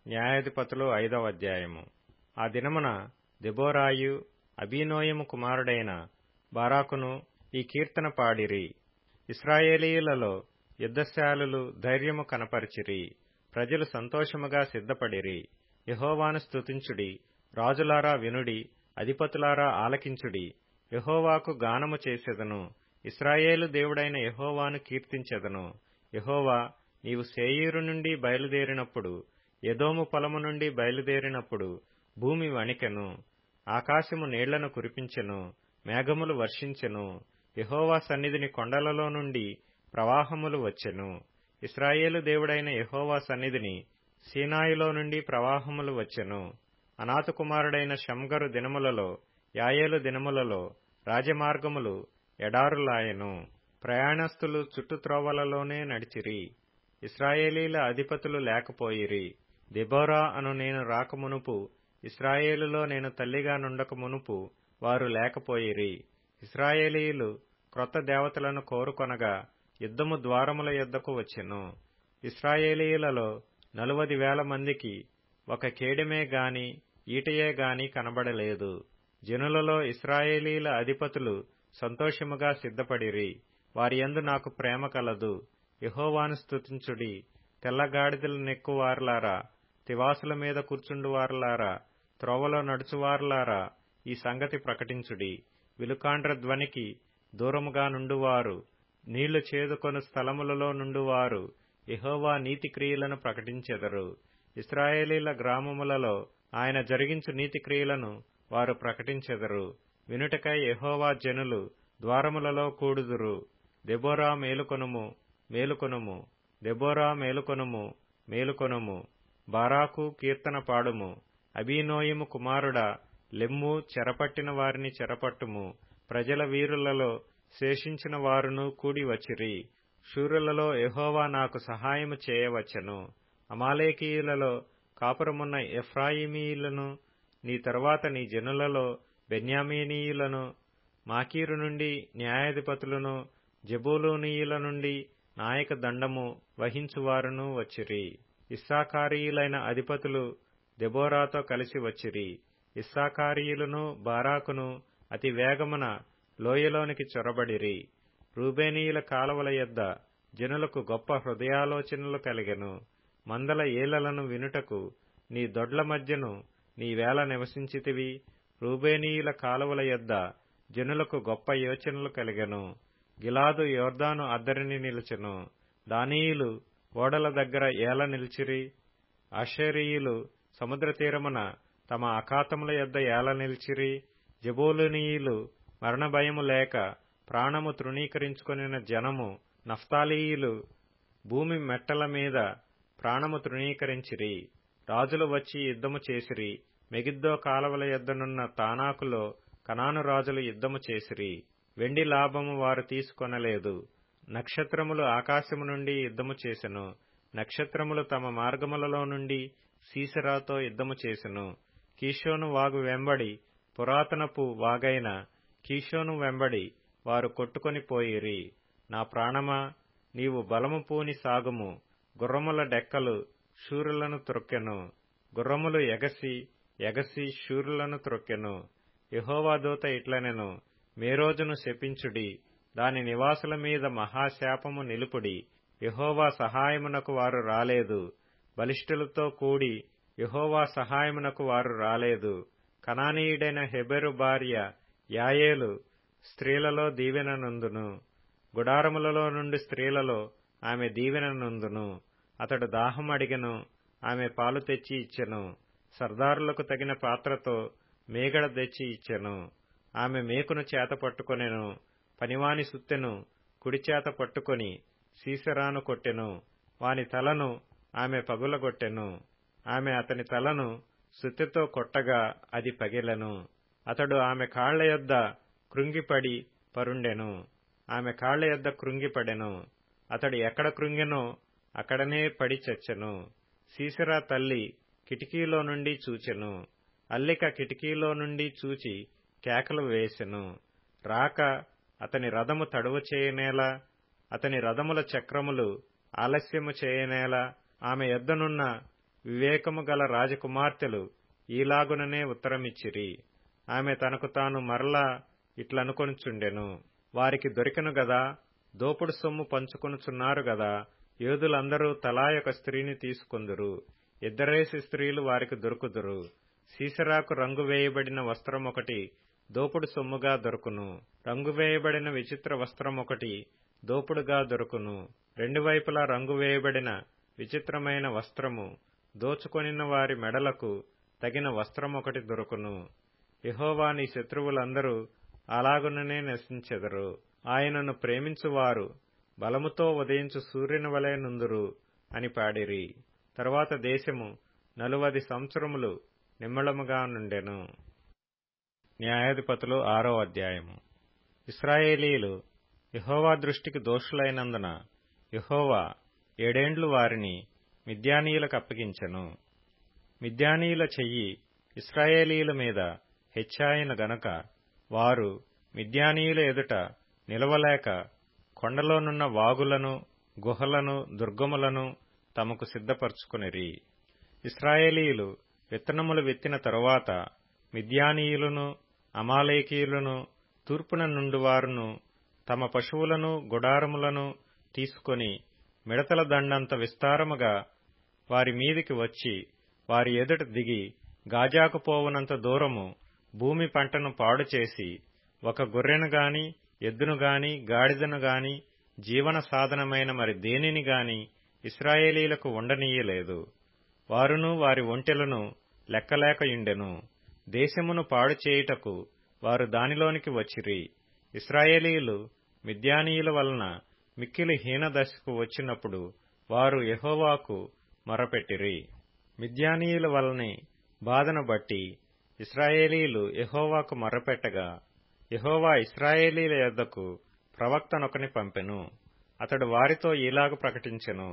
న్యాయాధిపతులు 5వ అధ్యాయము. ఆ దినమున దెబోరాయు అబీనోయము కుమారుడైన బారాకును ఈ కీర్తన పాడిరి. ఇశ్రాయేలీయులలో యుద్ధశాలులు ధైర్యము కనపరిచిరి. ప్రజలు సంతోషముగా సిద్ధపడిరి. యెహోవాను స్తుతించుడి. రాజులారా వినుడి, అధిపతులారా ఆలకించుడి. యెహోవాకు గానము చేసెదను. ఇశ్రాయేలు దేవుడైన యెహోవాను కీర్తించెదను. యెహోవా, నీవు శేయీరు నుండి బయలుదేరినప్పుడు, ఎదోము పొలము నుండి బయలుదేరినప్పుడు భూమి వణికెను. ఆకాశము నీళ్లను కురిపించెను, మేఘములు వర్షించెను. యెహోవా సన్నిధిని కొండలలో నుండి ప్రవాహములు వచ్చెను. ఇశ్రాయేలు దేవుడైన యెహోవా సన్నిధిని సీనాయిలో నుండి ప్రవాహములు వచ్చెను. అనాతు కుమారుడైన షమ్గరు దినములలో, యాయేలు దినములలో రాజమార్గములు ఎడారులాయెను. ప్రయాణస్థులు చుట్టుత్రోవలలోనే నడిచిరి. ఇశ్రాయేలీల అధిపతులు లేకపోయిరి. దెబోరా అను నేను రాకమునుపు, ఇశ్రాయేలులో నేను తల్లిగా నుండక మునుపు వారు లేకపోయిరి. ఇశ్రాయేలీయులు క్రొత్త దేవతలను కోరుకొనగా యుద్ధము ద్వారముల యొద్దకు వచ్చెను. ఇశ్రాయేలీయులలో 40,000 మందికి ఒక కేడెమే గాని ఈటయే గాని కనబడలేదు. జనులలో ఇశ్రాయేలీల అధిపతులు సంతోషముగా సిద్ధపడిరి. వారియందు నాకు ప్రేమ కలదు. యెహోవాను స్తుతించుడి. తెల్లగాడిదలు నెక్కువారులారా, తివాసుల మీద కూర్చుండువారులారా, త్రోవలో నడుచువారులారా, ఈ సంగతి ప్రకటించుడి. విలుకాండ్ర ధ్వనికి దూరముగా నుండువారు, నీళ్లు చేదుకొను స్థలములలో నుండువారు యెహోవా నీతి క్రియలను ప్రకటించెదరు. ఇశ్రాయేలీల గ్రామములలో ఆయన జరిగించు నీతి క్రియలను వారు ప్రకటించెదరు. వినుటకై యెహోవా జనులు ద్వారములలో కూడుదురు. దెబోరా మేలుకొనుము, మేలుకొనుము. దెబోరా మేలుకొనుము, మేలుకొనుము. బారాకు కీర్తన పాడుము. అబీనోయము కుమారుడా, లెమ్ము, చెరపట్టిన వారిని చెరపట్టుము. ప్రజల వీరులలో శేషించిన వారును కూడి వచ్చిరి. శూరులలో యెహోవా నాకు సహాయము చేయవచ్చెను. అమాలేకీయులలో కాపురమున్న ఎఫ్రాయిమీయులను, నీ తరువాత నీ జనులలో బెన్యామీనీయులను, మాకీరు నుండి న్యాయాధిపతులను, జెబూలూనీయుల నుండి నాయక దండము వహించువారును వచ్చిరి. ఇస్సాకారీయులైన అధిపతులు దెబోరాతో కలిసి వచ్చిరి. ఇస్సాకారీయులను బారాకును అతి వేగమున లోయలోనికి చొరబడిరి. రూబేనీయుల కాలవల యొద్ద జనులకు గొప్ప హృదయాలోచనలు కలిగెను. మందల ఏలలను వినుటకు నీ దొడ్ల మధ్యను నీవేళ నివసించితివి. రూబేనీయుల కాలువల యొద్ద జనులకు గొప్ప యోచనలు కలిగెను. గిలాదు యొర్దాను అద్దరిని నిలిచెను. దానీయులు ఓడల దగ్గర ఏల నిలిచిరి. ఆషేరీయులు సముద్ర తీరమున తమ అఖాతముల యొద్ద ఏల నిలిచిరి. జెబూలూనీయులు మరణ భయము లేక ప్రాణము తృణీకరించుకొనిన జనము, నఫ్తాలీయులు భూమి మెట్టల మీద ప్రాణము తృణీకరించిరి. రాజులు వచ్చి యుద్ధము చేసిరి. మెగిద్దో కాలవల యొద్దనున్న తానాకులో కనాను రాజులు యుద్ధము చేసిరి. వెండి లాభము వారు తీసుకొనలేదు. నక్షత్రములు ఆకాశము నుండి యుద్ధము చేసెను. నక్షత్రములు తమ మార్గములలో నుండి సీసెరాతో యుద్ధము చేసెను. కీషోను వాగు వెంబడి, పురాతనపు వాగైన కీషోను వెంబడి వారు కొట్టుకొని పోయిరి. నా ప్రాణమా, నీవు బలము పూని సాగుము. గుర్రముల డెక్కలు శూరులను త్రొక్కెను. గుర్రములు ఎగసి ఎగసి శూరులను త్రొక్కెను. యెహోవా దూత ఇట్లనెను, మేరోజును శపించుడి. దాని నివాసుల మీద మహాశాపము నిలుపుడి. యెహోవా సహాయమునకు వారు రాలేదు. బలిష్ఠులతో కూడి యెహోవా సహాయమునకు వారు రాలేదు. కనానీయుడైన హెబెరు భార్య యాయేలు స్త్రీలలో దీవెన నొందును. గుడారములలో నుండి స్త్రీలలో ఆమె దీవెన నొందును. అతడు దాహం అడిగెను, ఆమె పాలు తెచ్చి ఇచ్చెను. సర్దారులకు తగిన పాత్రతో మేగడ తెచ్చి ఇచ్చెను. ఆమె మేకును చేత పట్టుకొనెను. పనివాని సుత్తెను కుడిచేత పట్టుకొని సీసెరాను కొట్టెను. వాని తలను ఆమె పగులగొట్టెను. ఆమె అతని తలను సుత్తెతో కొట్టగా అది పగిలెను. అతడు ఆమె కాళ్ల యొద్ద కృంగిపడి పరుండెను. ఆమె కాళ్ల యొద్ద కృంగిపడెను. అతడు ఎక్కడ కృంగెనో అక్కడనే పడి చచ్చెను. సీసెరా తల్లి కిటికీలో నుండి చూచెను. అల్లిక కిటికీలో నుండి చూచి కేకలు వేసెను. రాక అతని రథము తడువ చేయనేలా, అతని రథముల చక్రములు ఆలస్యము చేయనేలా. ఆమె యొద్దనున్న వివేకము గల రాజకుమార్తెలు ఈలాగుననే ఉత్తరమిచ్చిరి. ఆమె తనకు తాను మరలా ఇట్లనుకొనుచుండెను, వారికి దొరికెను గదా, దోపుడు సొమ్ము పంచుకొనుచున్నారు గదా, యోధులందరూ తలా ఒక స్త్రీని తీసుకొందురు, ఇద్దరేసి స్త్రీలు వారికి దొరుకుదురు. సీసెరాకు రంగు వేయబడిన వస్త్రమొకటి దోపుడు సొమ్ముగా దొరుకును, రంగు వేయబడిన విచిత్ర వస్త్రమొకటి దోపుడుగా దొరుకును. రెండు వైపులా రంగు వేయబడిన విచిత్రమైన వస్త్రము దోచుకొనిన వారి మెడలకు తగిన వస్త్రమొకటి దొరుకును. యెహోవా నీ శత్రువులందరూ అలాగుననే నశించెదరు. ఆయనను ప్రేమించువారు బలముతో ఉదయించు సూర్యుని వలె నుందురు అని పాడిరి. తరువాత దేశము 40 సంవత్సరములు నిమ్మళముగా నుండెను. న్యాయాధిపతులు 6వ అధ్యాయము. ఇశ్రాయేలీయులు యెహోవా దృష్టికి దోషులైనందున యెహోవా 7 ఏండ్లు వారిని మిద్యానీయులకు అప్పగించెను. మిద్యానీయుల చెయ్యి ఇశ్రాయేలీయుల మీద హెచ్చాయను గనుక వారు మిద్యానీయుల ఎదుట నిలవలేక కొండలోనున్న వాగులను, గుహలను, దుర్గములను తమకు సిద్ధపరచుకొనిరి. ఇశ్రాయేలీయులు విత్తనములు విత్తిన తరువాత మిద్యానీయులను, అమాలేకీయులను, తూర్పున నుండివారును తమ పశువులను, గుడారములను తీసుకొని మిడతల దండంత విస్తారముగా వారి మీదికి వచ్చి వారి ఎదుట దిగి గాజాకు పోవునంత దూరము భూమి పంటను పాడుచేసి ఒక గొర్రెను గాని, ఎద్దును గాని, గాడిదను గాని, జీవన సాధనమైన మరి దేనిని గాని ఇశ్రాయేలీలకు ఉండనీయలేదు. వారును వారి ఒంటెలను లెక్కలేకయుండెను. దేశమును పాడు చేయుటకు వారు దానిలోనికి వచ్చిరి. ఇశ్రాయేలీయులు మిద్యానీయుల వలన మిక్కిలి హీనదశకు వచ్చినప్పుడు వారు యెహోవాకు మొరపెట్టిరి. మిద్యానీయుల వలనే బాధను బట్టి ఇశ్రాయేలీయులు యెహోవాకు మొర్రపెట్టగా యెహోవా ఇశ్రాయేలీయుల యొద్దకు ప్రవక్తనొకని పంపెను. అతడు వారితో ఈలాగు ప్రకటించెను,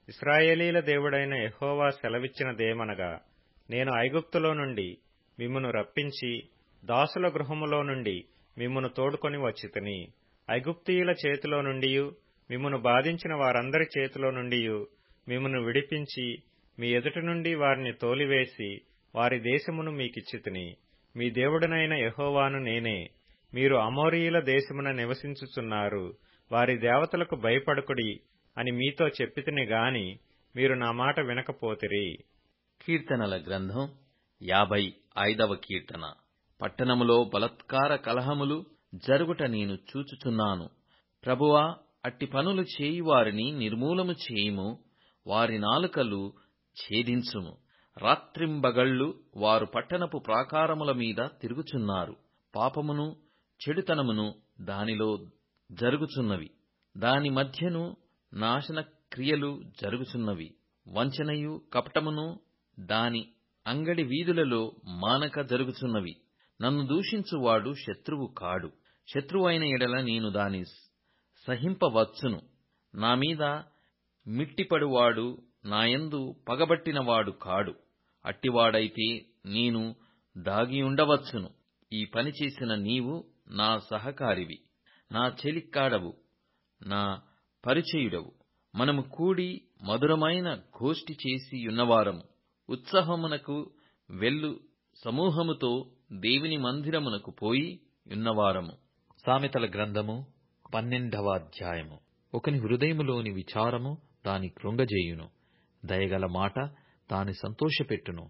ఇశ్రాయేలీయుల దేవుడైన యెహోవా సెలవిచ్చినదేమనగా, నేను ఐగుప్తులో నుండి మిమ్మును రప్పించి దాసుల గృహములో నుండి మిమ్మును తోడుకొని వచ్చితిని. ఐగుప్తీయుల చేతిలో నుండియు మిమ్మును బాధించిన వారందరి చేతిలో నుండియు మిమ్మును విడిపించి మీ ఎదుట నుండి వారిని తోలివేసి వారి దేశమును మీకిచ్చితిని. మీ దేవుడనైన యెహోవాను నేనే. మీరు అమోరీయుల దేశమున నివసించుచున్నారు, వారి దేవతలకు భయపడకుడి అని మీతో చెప్పితిని గాని మీరు నా మాట వినకపోతిరి. కీర్తనల గ్రంథం 55వ కీర్తన. పట్టణములో బలాత్కార కలహములు జరుగుట నేను చూచుచున్నాను. ప్రభువా, అట్టి పనులు చేయువారిని నిర్మూలము చేయుము, వారి నాలుకలు ఛేదించుము. రాత్రింబగళ్ళు వారు పట్టణపు ప్రాకారముల మీద తిరుగుచున్నారు. పాపమును చెడుతనమును దానిలో జరుగుచున్నవి. దాని మధ్యను నాశన క్రియలు జరుగుచున్నవి. వంచనయు కపటమును దాని అంగడి వీధులలో మానక జరుగుచున్నవి. నన్ను దూషించువాడు శత్రువు కాడు. శత్రువైన ఎడల నేను దాని సహింపవచ్చును. నా మీద మిట్టిపడువాడు నాయందు పగబట్టినవాడు కాడు. అట్టివాడైతే నేను దాగియుండవచ్చును. ఈ పని చేసిన నీవు నా సహకారివి, నా చెలికాడవు, నా పరిచయుడవు. మనము కూడి మధురమైన గోష్ఠి చేసి యున్నవారము. ఉత్సవమునకు వెళ్ళు సమూహముతో దేవుని మందిరమునకు పోయి యున్నవారము. సామెతల గ్రంథము 12వ అధ్యాయము. ఒకని హృదయములోని విచారము దాని కృంగజేయును, దయగల మాట దాని సంతోషపెట్టును.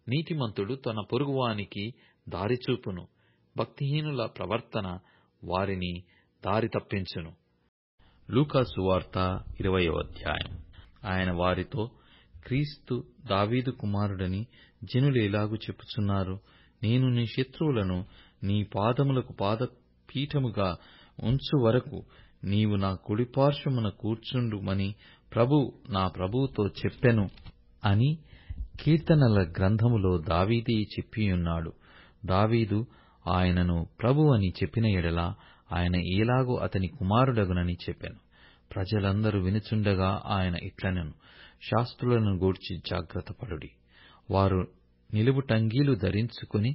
నీతిమంతుడు తన పొరుగువానికి దారిచూపును, భక్తిహీనుల ప్రవర్తన వారిని దారి తప్పించును. లూకా సువార్త 20వ అధ్యాయం. ఆయన వారితో, క్రీస్తు దావీదు కుమారుడని జనులు ఎలాగు చెప్పుచున్నారు? నేను నీ శత్రువులను నీ పాదములకు పాదపీఠముగా ఉంచు వరకు నీవు నా కుడిపార్శ్వమున కూర్చుండుమని నా ప్రభువుతో చెప్పెను అని కీర్తనల గ్రంథములో దావీదే చెప్పియున్నాడు. దావీదు ఆయనను ప్రభు అని చెప్పిన ఎడల ఆయన ఎలాగూ అతని కుమారుడగునని చెప్పెను. ప్రజలందరూ వినుచుండగా ఆయన ఇట్లనెను, శాస్త్రులను గూర్చి జాగ్రత్తపడుడి. వారు నిలువుటంగీలు ధరించుకుని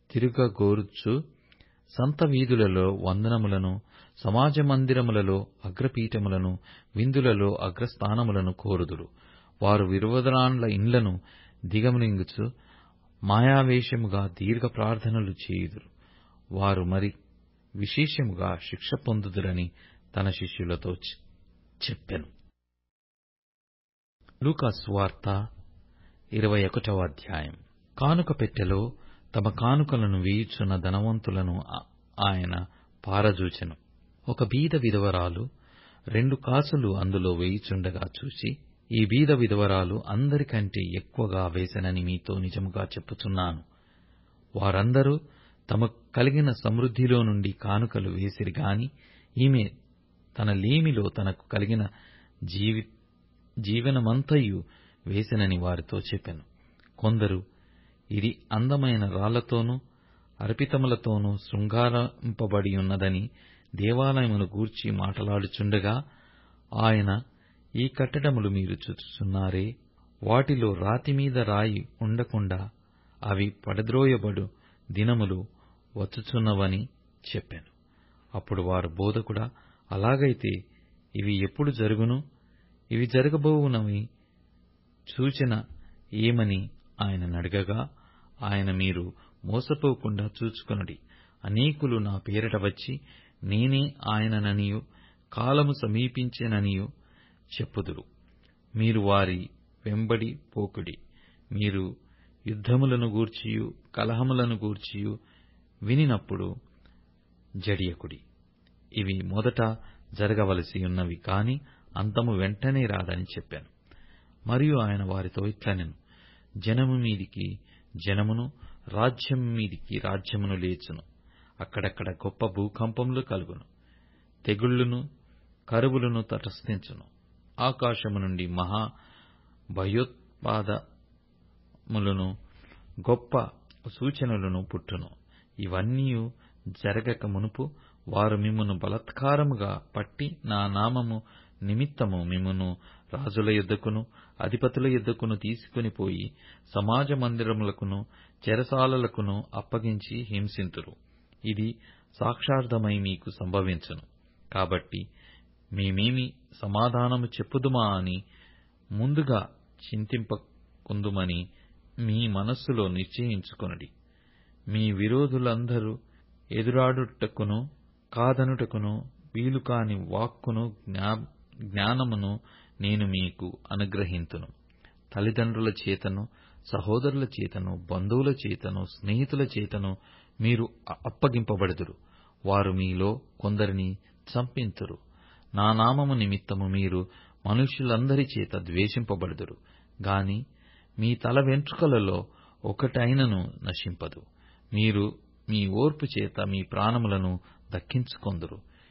తిరుగగోరుచు సంత వీధులలో వందనములను, సమాజ మందిరములలో అగ్రపీఠములను, విందులలో అగ్రస్థానములను కోరుదురు. వారు విరోధరాండ్ల ఇండ్లను దిగమింగుచు మాయావేశముగా దీర్ఘ ప్రార్థనలు చేయుదురు. వారు మరి విశేషముగా శిక్ష పొందుదురని తన శిష్యులతో చెప్పెను. లూకా సువార్త 21వ అధ్యాయం. కానుక పెట్టెలో తమ కానుకలను వేయుచున్న ధనవంతులను ఆయన పారజూచెను. ఒక బీద విధవరాలు 2 కాసులు అందులో వేయుచుండగా చూసి, ఈ బీద విధవరాలు అందరికంటే ఎక్కువగా వేసెనని మీతో నిజముగా చెప్పుచున్నాను. వారందరూ తమకు కలిగిన సమృద్ధిలో నుండి కానుకలు వేసిరి గాని ఈమె తన లేమిలో తనకు కలిగిన జీవనమంతయు వేసెనని వారితో చెప్పెను. కొందరు, ఇది అందమైన రాళ్లతోనూ అర్పితములతోనూ శృంగారింపబడి ఉన్నదని దేవాలయమును గూర్చి మాటలాడుచుండగా ఆయన, ఈ కట్టడములు మీరు చూచుచున్నారే, వాటిలో రాతిమీద రాయి ఉండకుండా అవి పడద్రోయబడు దినములు వచ్చుచున్నవని చెప్పెను. అప్పుడు వారు, బోధకుడా, అలాగైతే ఇవి ఎప్పుడు జరుగును? ఇవి జరగబోవునవి సూచన ఏమని ఆయన నడగగా ఆయన, మీరు మోసపోకుండా చూచుకొనుడి. అనేకులు నా పేరిట వచ్చి, నేనే ఆయనననియు కాలము సమీపించెననియు చెప్పుదురు. మీరు వారి వెంబడి పోకుడి. మీరు యుద్ధములను గూర్చియు కలహములను గూర్చియు వినినప్పుడు జడియకుడి. ఇవి మొదట జరగవలసి ఉన్నవి కాని అంతము వెంటనే రాదని చెప్పాను. మరియు ఆయన వారితో ఇట్లనెను, జనము మీదికి జనమును, రాజ్యము మీదికి రాజ్యమును లేచును. అక్కడక్కడ గొప్ప భూకంపములు కలుగును. తెగుళ్లును కరువులను తటస్థించును. ఆకాశము నుండి మహా భయోత్పాదములను గొప్ప సూచనలను పుట్టును. ఇవన్నీ జరగక మునుపు వారు మిమ్మును బలాత్కారముగా పట్టి నా నామము నిమిత్తము మిమ్మును రాజుల యొద్దకును అధిపతుల యొద్దకును తీసుకుని పోయి సమాజ మందిరములకును చెరసాలలకును అప్పగించి హింసింతురు. ఇది సాక్షార్థమై మీకు సంభవించును. కాబట్టి మేమేమి సమాధానము చెప్పుదుమా అని ముందుగా చింతింపకుందుమని మీ మనస్సులో నిశ్చయించుకొనుడి. మీ విరోధులందరూ ఎదురాడుటకును కాదనుటకును వీలుకాని వాక్కును జ్ఞానమును నేను మీకు అనుగ్రహింతును. తల్లిదండ్రుల చేతను, సహోదరుల చేతను, బంధువుల చేతను, స్నేహితుల చేతను మీరు అప్పగింపబడుదురు. వారు మీలో కొందరిని చంపింతురు. నా నామము నిమిత్తము మీరు మనుష్యులందరి చేత ద్వేషింపబడుదురు. గాని మీ తల వెంట్రుకలలో ఒకటైనను నశింపదు. మీరు మీ ఓర్పు చేత మీ ప్రాణములను దక్కించుకొందురు.